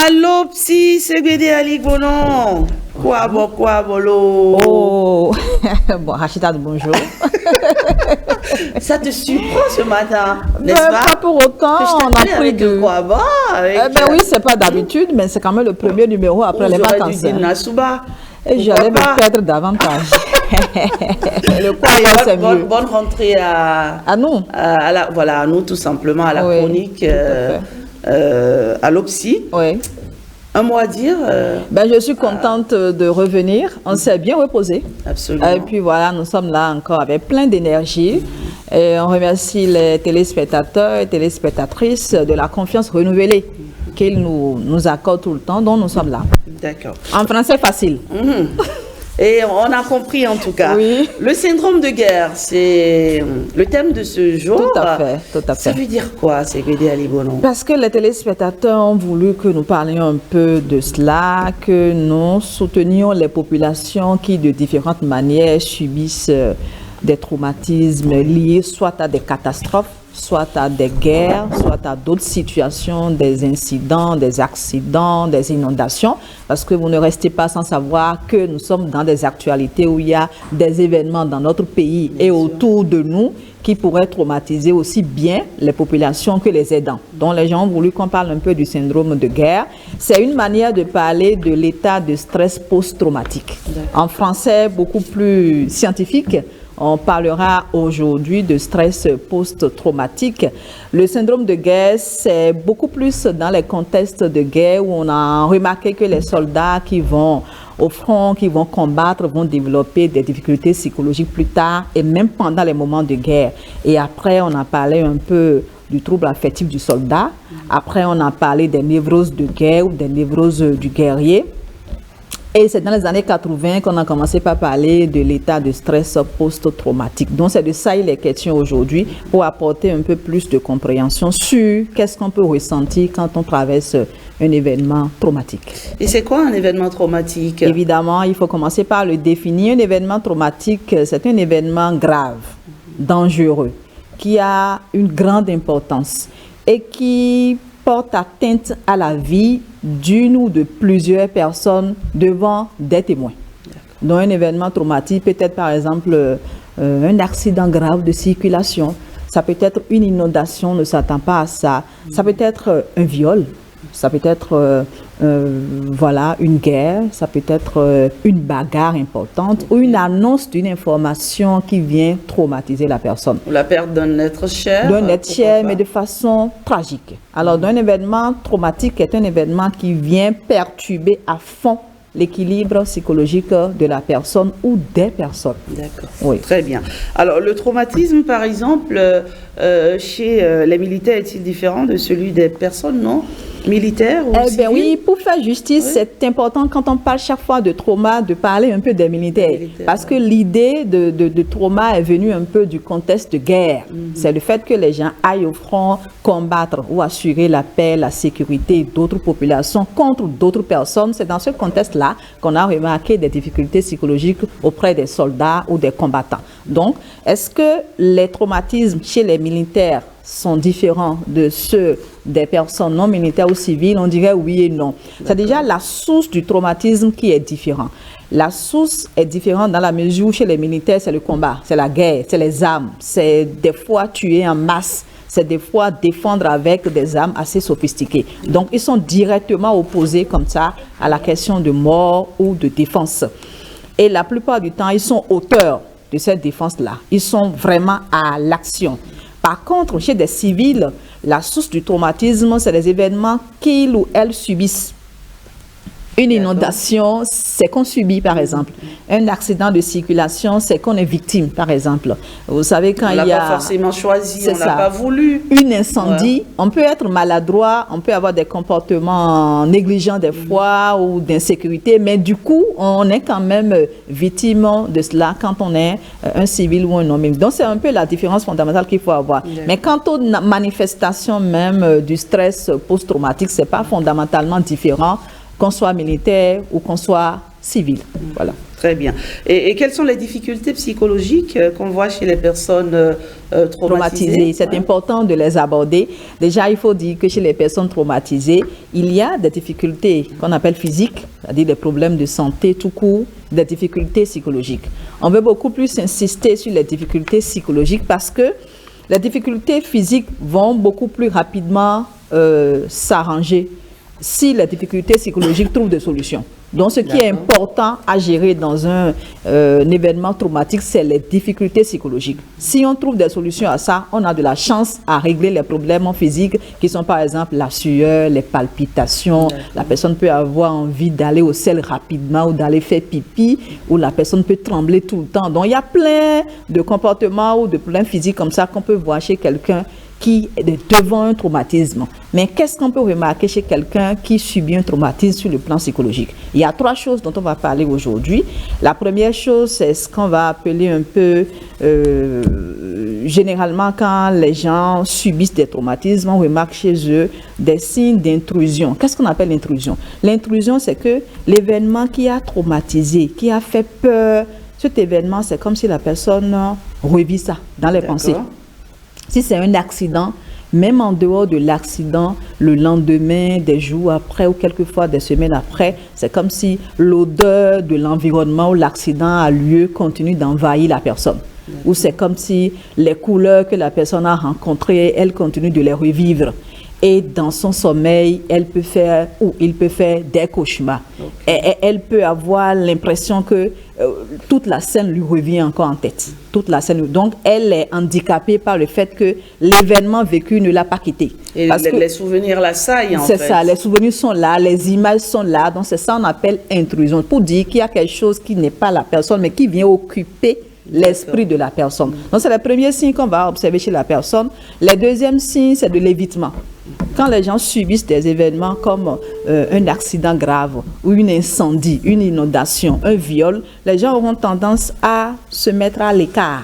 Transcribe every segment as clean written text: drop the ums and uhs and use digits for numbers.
Allô, psy, c'est Guédé Ali Bonon. Quoi, bolo. Oh, bon, Rachida, bonjour. Ça te surprend ce matin, n'est-ce pas? Pas pour autant, on a pris de quoi oui, c'est pas d'habitude, mais c'est quand même le premier numéro après les vacances. J'aurais dû dire Nasouba. Et j'allais me perdre davantage. Le quoi, c'est mieux. Bonne rentrée à nous. À nous, tout simplement, à la chronique, à l'Opsy. Oui. Un mot à dire je suis contente de revenir. On s'est bien reposé. Absolument. Et puis voilà, nous sommes là encore avec plein d'énergie. Et on remercie les téléspectateurs et téléspectatrices de la confiance renouvelée qu'ils nous accordent tout le temps, dont nous sommes là. D'accord. En français facile. Et on a compris en tout cas. Oui. Le syndrome de guerre, c'est le thème de ce jour. Tout à fait. Ça veut dire quoi, c'est Guédé Ali Bonon? Parce que les téléspectateurs ont voulu que nous parlions un peu de cela, que nous soutenions les populations qui de différentes manières subissent des traumatismes liés soit à des catastrophes, soit à des guerres, soit à d'autres situations, des incidents, des accidents, des inondations, parce que vous ne restez pas sans savoir que nous sommes dans des actualités où il y a des événements dans notre pays et autour de nous qui pourraient traumatiser aussi bien les populations que les aidants. Donc les gens ont voulu qu'on parle un peu du syndrome de guerre. C'est une manière de parler de l'état de stress post-traumatique. En français, beaucoup plus scientifique, on parlera aujourd'hui de stress post-traumatique. Le syndrome de guerre, c'est beaucoup plus dans les contextes de guerre où on a remarqué que les soldats qui vont au front, qui vont combattre, vont développer des difficultés psychologiques plus tard et même pendant les moments de guerre. Et après, on a parlé un peu du trouble affectif du soldat. Après, on a parlé des névroses de guerre ou des névroses du guerrier. Et c'est dans les années 80 qu'on a commencé par parler de l'état de stress post-traumatique. Donc c'est de ça il est question aujourd'hui pour apporter un peu plus de compréhension sur qu'est-ce qu'on peut ressentir quand on traverse un événement traumatique. Et c'est quoi un événement traumatique? Évidemment, il faut commencer par le définir. Un événement traumatique, c'est un événement grave, dangereux, qui a une grande importance et qui porte atteinte à la vie d'une ou de plusieurs personnes devant des témoins. Donc un événement traumatique peut être par exemple un accident grave de circulation, ça peut être une inondation, on ne s'attend pas à ça, ça peut être un viol, ça peut être une guerre, ça peut être une bagarre importante ou une annonce d'une information qui vient traumatiser la personne. Ou la perte d'un être cher. D'un être cher, mais de façon tragique. Alors, un événement traumatique est un événement qui vient perturber à fond l'équilibre psychologique de la personne ou des personnes. D'accord. Oui. Très bien. Alors, le traumatisme, par exemple, chez les militaires, est-il différent de celui des personnes non militaires ou civiles? Oui, pour faire justice, c'est important quand on parle chaque fois de trauma, de parler un peu des militaires. Parce que l'idée de trauma est venue un peu du contexte de guerre. C'est le fait que les gens aillent au front combattre ou assurer la paix, la sécurité d'autres populations contre d'autres personnes. C'est dans ce contexte-là qu'on a remarqué des difficultés psychologiques auprès des soldats ou des combattants. Donc, est-ce que les traumatismes chez les militaires sont différents de ceux des personnes non militaires ou civiles? On dirait oui et non. C'est déjà la source du traumatisme qui est différente. La source est différente dans la mesure où chez les militaires, c'est le combat, c'est la guerre, c'est les armes, c'est des fois tuer en masse, c'est des fois défendre avec des armes assez sophistiquées. Donc, ils sont directement opposés comme ça à la question de mort ou de défense. Et la plupart du temps, ils sont auteurs de cette défense-là. Ils sont vraiment à l'action. Par contre, chez des civils, la source du traumatisme, c'est les événements qu'ils ou elles subissent. Une inondation, c'est qu'on subit, par exemple. Un accident de circulation, c'est qu'on est victime, par exemple. Vous savez, quand il y a... On l'a pas forcément choisi, on l'a pas voulu. Un incendie, on peut être maladroit, on peut avoir des comportements négligents des fois ou d'insécurité, mais du coup, on est quand même victime de cela quand on est un civil ou un homme. Donc, c'est un peu la différence fondamentale qu'il faut avoir. Mais quant aux manifestations même du stress post-traumatique, c'est pas fondamentalement différent qu'on soit militaire ou qu'on soit civil. Voilà. Très bien. Et quelles sont les difficultés psychologiques qu'on voit chez les personnes traumatisées? C'est important de les aborder. Déjà, il faut dire que chez les personnes traumatisées, il y a des difficultés qu'on appelle physiques, c'est-à-dire des problèmes de santé tout court, des difficultés psychologiques. On veut beaucoup plus insister sur les difficultés psychologiques parce que les difficultés physiques vont beaucoup plus rapidement s'arranger si les difficultés psychologiques trouvent des solutions. Donc, ce qui est important à gérer dans un événement traumatique, c'est les difficultés psychologiques. Si on trouve des solutions à ça, on a de la chance à régler les problèmes physiques qui sont par exemple la sueur, les palpitations. La personne peut avoir envie d'aller au sel rapidement ou d'aller faire pipi, ou la personne peut trembler tout le temps. Donc, il y a plein de comportements ou de problèmes physiques comme ça qu'on peut voir chez quelqu'un qui est devant un traumatisme. Mais qu'est-ce qu'on peut remarquer chez quelqu'un qui subit un traumatisme sur le plan psychologique? Il y a 3 choses dont on va parler aujourd'hui. La première chose, c'est ce qu'on va appeler un peu, généralement quand les gens subissent des traumatismes, on remarque chez eux des signes d'intrusion. Qu'est-ce qu'on appelle l'intrusion? L'intrusion, c'est que l'événement qui a traumatisé, qui a fait peur, cet événement, c'est comme si la personne revit ça dans les pensées. Si c'est un accident, même en dehors de l'accident, le lendemain, des jours après ou quelquefois des semaines après, c'est comme si l'odeur de l'environnement où l'accident a lieu continue d'envahir la personne. Ou c'est comme si les couleurs que la personne a rencontrées, elle continue de les revivre. Et dans son sommeil, elle peut faire, ou il peut faire des cauchemars. Et elle peut avoir l'impression que toute la scène lui revient encore en tête. Toute la scène. Donc, elle est handicapée par le fait que l'événement vécu ne l'a pas quitté. Et les souvenirs l'assaillent, en fait. C'est ça, les souvenirs sont là, les images sont là. Donc, c'est ça qu'on appelle intrusion. Pour dire qu'il y a quelque chose qui n'est pas la personne, mais qui vient occuper l'esprit de la personne. Donc, c'est le premier signe qu'on va observer chez la personne. Le deuxième signe, c'est de l'évitement. Quand les gens subissent des événements comme un accident grave ou un incendie, une inondation, un viol, les gens auront tendance à se mettre à l'écart,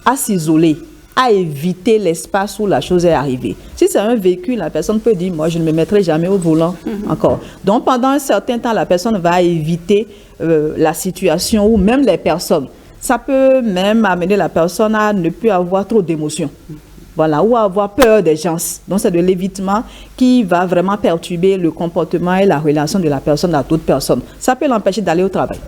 à s'isoler, à éviter l'espace où la chose est arrivée. Si c'est un véhicule, la personne peut dire « moi, je ne me mettrai jamais au volant encore ». Donc, pendant un certain temps, la personne va éviter la situation ou même les personnes. Ça peut même amener la personne à ne plus avoir trop d'émotions. Voilà, ou avoir peur des gens. Donc, c'est de l'évitement qui va vraiment perturber le comportement et la relation de la personne à d'autres personnes. Ça peut l'empêcher d'aller au travail.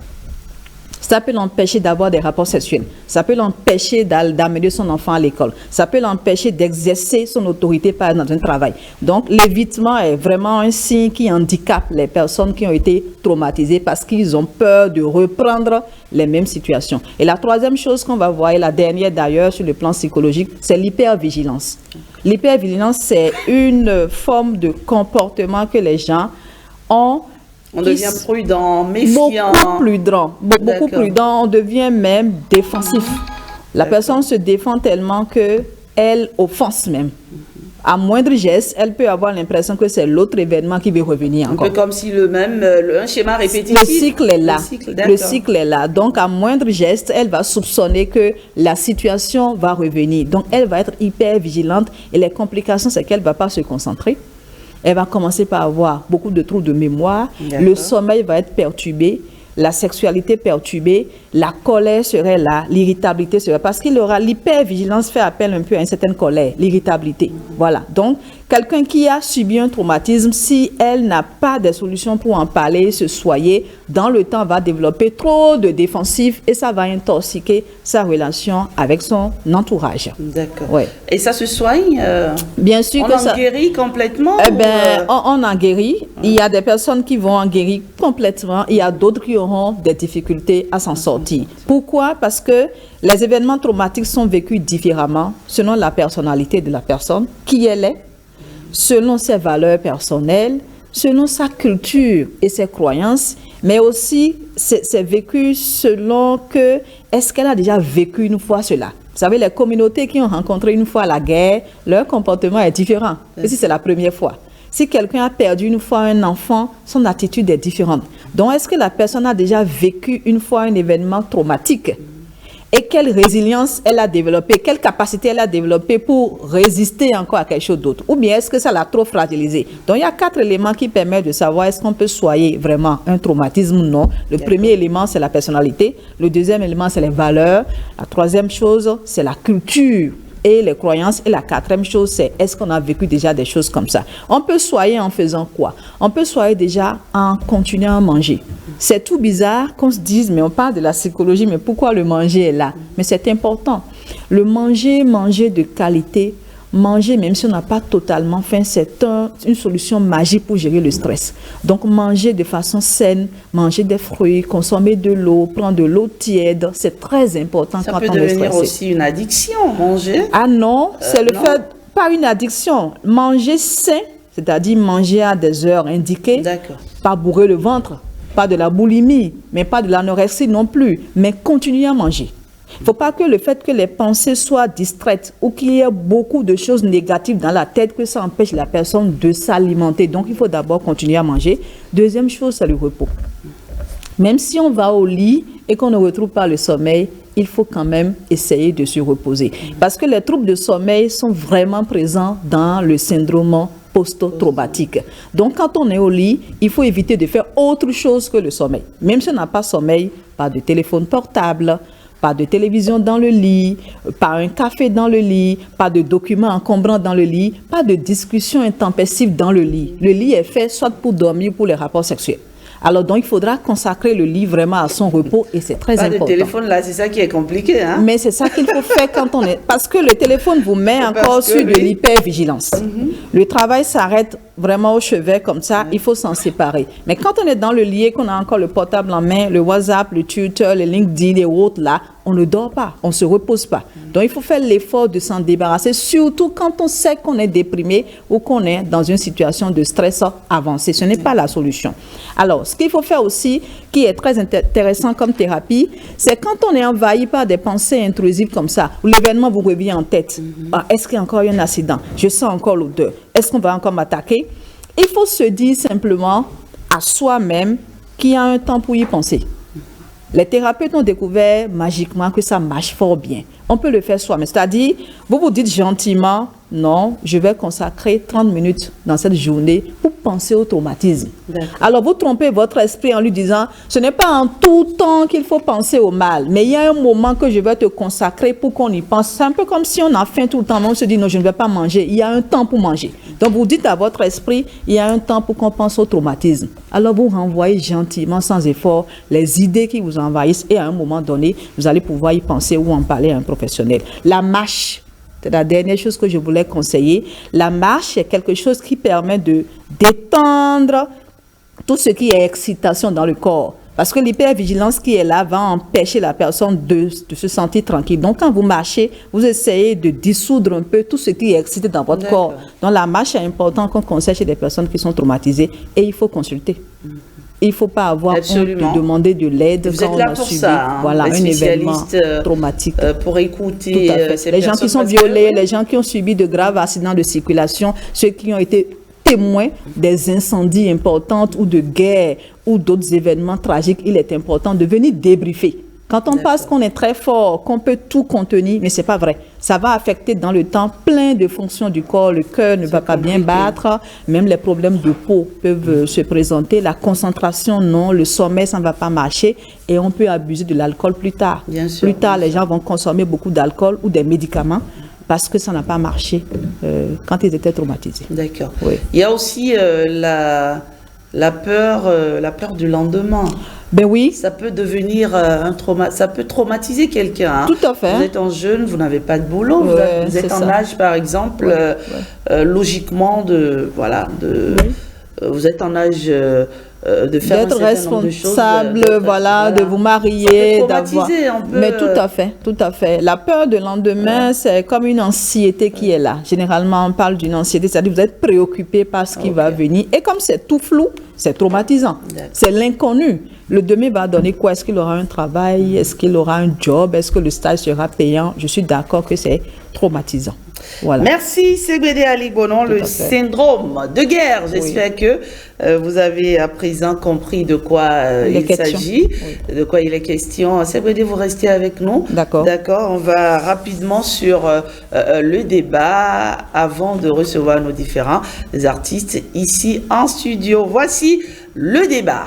Ça peut l'empêcher d'avoir des rapports sexuels. Ça peut l'empêcher d'amener son enfant à l'école. Ça peut l'empêcher d'exercer son autorité par exemple, dans un travail. Donc, l'évitement est vraiment un signe qui handicape les personnes qui ont été traumatisées parce qu'ils ont peur de reprendre les mêmes situations. Et la troisième chose qu'on va voir, et la dernière d'ailleurs sur le plan psychologique, c'est l'hypervigilance. L'hypervigilance, c'est une forme de comportement que les gens ont. On devient prudent, méfiant. Beaucoup prudent, on devient même défensif. La personne se défend tellement qu'elle offense même. À moindre geste, elle peut avoir l'impression que c'est l'autre événement qui veut revenir encore. Un peu comme si un schéma répétitif. Le cycle est là. Le cycle est là. Donc, à moindre geste, elle va soupçonner que la situation va revenir. Donc, elle va être hyper vigilante et les complications, c'est qu'elle ne va pas se concentrer. Elle va commencer par avoir beaucoup de troubles de mémoire. Le sommeil va être perturbé, la sexualité perturbée, la colère serait là, l'irritabilité serait là. Parce qu'il aura l'hypervigilance fait appel un peu à une certaine colère, l'irritabilité. Voilà. Donc, quelqu'un qui a subi un traumatisme, si elle n'a pas de solution pour en parler, se soigner, dans le temps va développer trop de défensifs et ça va intoxiquer sa relation avec son entourage. D'accord. Ouais. Et ça se soigne Bien sûr on en guérit complètement on en guérit. Il y a des personnes qui vont en guérir complètement. Il y a d'autres qui auront des difficultés à s'en sortir. Pourquoi? Parce que les événements traumatiques sont vécus différemment selon la personnalité de la personne, qui elle est, selon ses valeurs personnelles, selon sa culture et ses croyances, mais aussi c'est vécu selon que est-ce qu'elle a déjà vécu une fois cela. Vous savez, les communautés qui ont rencontré une fois la guerre, leur comportement est différent que si c'est la première fois. Si quelqu'un a perdu une fois un enfant, son attitude est différente. Donc, est-ce que la personne a déjà vécu une fois un événement traumatique? et quelle résilience elle a développée, quelle capacité elle a développée pour résister encore à quelque chose d'autre. Ou bien est-ce que ça l'a trop fragilisé? Donc il y a 4 éléments qui permettent de savoir est-ce qu'on peut soigner vraiment un traumatisme ou non. Le premier élément, c'est la personnalité. Le deuxième élément, c'est les valeurs. La troisième chose, c'est la culture et les croyances. Et la quatrième chose, c'est est-ce qu'on a vécu déjà des choses comme ça? On peut soigner en faisant quoi? On peut soigner déjà en continuant à manger. C'est tout bizarre qu'on se dise, mais on parle de la psychologie, mais pourquoi le manger est là? Mais c'est important. Le manger de qualité, manger même si on n'a pas totalement faim, c'est une solution magique pour gérer le stress. Donc manger de façon saine, manger des fruits, consommer de l'eau, prendre de l'eau tiède, c'est très important quand on est stressé. Ça peut devenir aussi une addiction, manger? Ah non, c'est le fait, pas une addiction. Manger sain, c'est-à-dire manger à des heures indiquées, pas bourrer le ventre, pas de la boulimie, mais pas de l'anorexie non plus, mais continuer à manger. Il ne faut pas que le fait que les pensées soient distraites ou qu'il y ait beaucoup de choses négatives dans la tête, que ça empêche la personne de s'alimenter. Donc, il faut d'abord continuer à manger. Deuxième chose, c'est le repos. Même si on va au lit et qu'on ne retrouve pas le sommeil, il faut quand même essayer de se reposer. Parce que les troubles de sommeil sont vraiment présents dans le syndrome post-traumatique. Donc, quand on est au lit, il faut éviter de faire autre chose que le sommeil. Même si on n'a pas sommeil, pas de téléphone portable, pas de télévision dans le lit, pas un café dans le lit, pas de documents encombrants dans le lit, pas de discussion intempestive dans le lit. Le lit est fait soit pour dormir ou pour les rapports sexuels. Alors donc, il faudra consacrer le lit vraiment à son repos et c'est très important. Pas de téléphone là, c'est ça qui est compliqué. Hein? Mais c'est ça qu'il faut faire quand on est... Parce que le téléphone vous met encore sur de l'hypervigilance. Le travail s'arrête vraiment au chevet comme ça, il faut s'en séparer. Mais quand on est dans le lit et qu'on a encore le portable en main, le WhatsApp, le Twitter, le LinkedIn et autres là, on ne dort pas, on ne se repose pas. Donc, il faut faire l'effort de s'en débarrasser, surtout quand on sait qu'on est déprimé ou qu'on est dans une situation de stress avancé. Ce n'est pas la solution. Alors, ce qu'il faut faire aussi, qui est très intéressant comme thérapie, c'est quand on est envahi par des pensées intrusives comme ça, où l'événement vous revient en tête. Est-ce qu'il y a encore eu un accident? Je sens encore l'odeur. Est-ce qu'on va encore m'attaquer? Il faut se dire simplement à soi-même qu'il y a un temps pour y penser. Les thérapeutes ont découvert magiquement que ça marche fort bien. On peut le faire soi-même. C'est-à-dire, vous vous dites gentiment, non, je vais consacrer 30 minutes dans cette journée pour penser au traumatisme. Alors, vous trompez votre esprit en lui disant, ce n'est pas en tout temps qu'il faut penser au mal, mais il y a un moment que je vais te consacrer pour qu'on y pense. C'est un peu comme si on a faim tout le temps, mais on se dit, non, je ne vais pas manger. Il y a un temps pour manger. Donc, vous dites à votre esprit, il y a un temps pour qu'on pense au traumatisme. Alors, vous renvoyez gentiment, sans effort, les idées qui vous envahissent et à un moment donné, vous allez pouvoir y penser ou en parler à un professionnel. La marche, c'est la dernière chose que je voulais conseiller. La marche est quelque chose qui permet de détendre tout ce qui est excitation dans le corps. Parce que l'hypervigilance qui est là va empêcher la personne de se sentir tranquille. Donc, quand vous marchez, vous essayez de dissoudre un peu tout ce qui est excité dans votre corps. Donc, la marche est importante qu'on conseille chez des personnes qui sont traumatisées et il faut consulter. Il ne faut pas avoir honte de demander de l'aide quand on a subi un événement traumatique. Pour écouter les gens qui sont violés, les gens qui ont subi de graves accidents de circulation, ceux qui ont été témoins des incendies importants ou de guerre ou d'autres événements tragiques, il est important de venir débriefer. Quand on pense qu'on est très fort, qu'on peut tout contenir, mais ce n'est pas vrai. Ça va affecter dans le temps plein de fonctions du corps. Le cœur ne va pas bien battre, même les problèmes de peau peuvent se présenter. La concentration, non. Le sommeil, ça ne va pas marcher. Et on peut abuser de l'alcool plus tard. Plus tard, les gens vont consommer beaucoup d'alcool ou des médicaments parce que ça n'a pas marché quand ils étaient traumatisés. D'accord. Oui. Il y a aussi la peur du lendemain. Ben oui. Ça peut devenir ça peut traumatiser quelqu'un. Hein. Tout à fait. Vous êtes jeune, vous n'avez pas de boulot, vous êtes en âge, par exemple, logiquement vous êtes en âge de faire d'être responsable, de vous marier, d'avoir. Mais tout à fait. La peur de lendemain, c'est comme une anxiété qui est là. Généralement, on parle d'une anxiété, c'est-à-dire que vous êtes préoccupé par ce qui va venir. Et comme c'est tout flou, c'est traumatisant. C'est l'inconnu. Le demain va donner quoi? Est-ce qu'il aura un travail? Est-ce qu'il aura un job? Est-ce que le stage sera payant? Je suis d'accord que c'est traumatisant. Voilà. Merci Ségbédé Ali Bonon, le syndrome de guerre. J'espère que vous avez à présent compris de quoi il s'agit, de quoi il est question. Ségbédé, vous restez avec nous. D'accord. D'accord, on va rapidement sur le débat avant de recevoir nos différents artistes ici en studio. Voici le débat.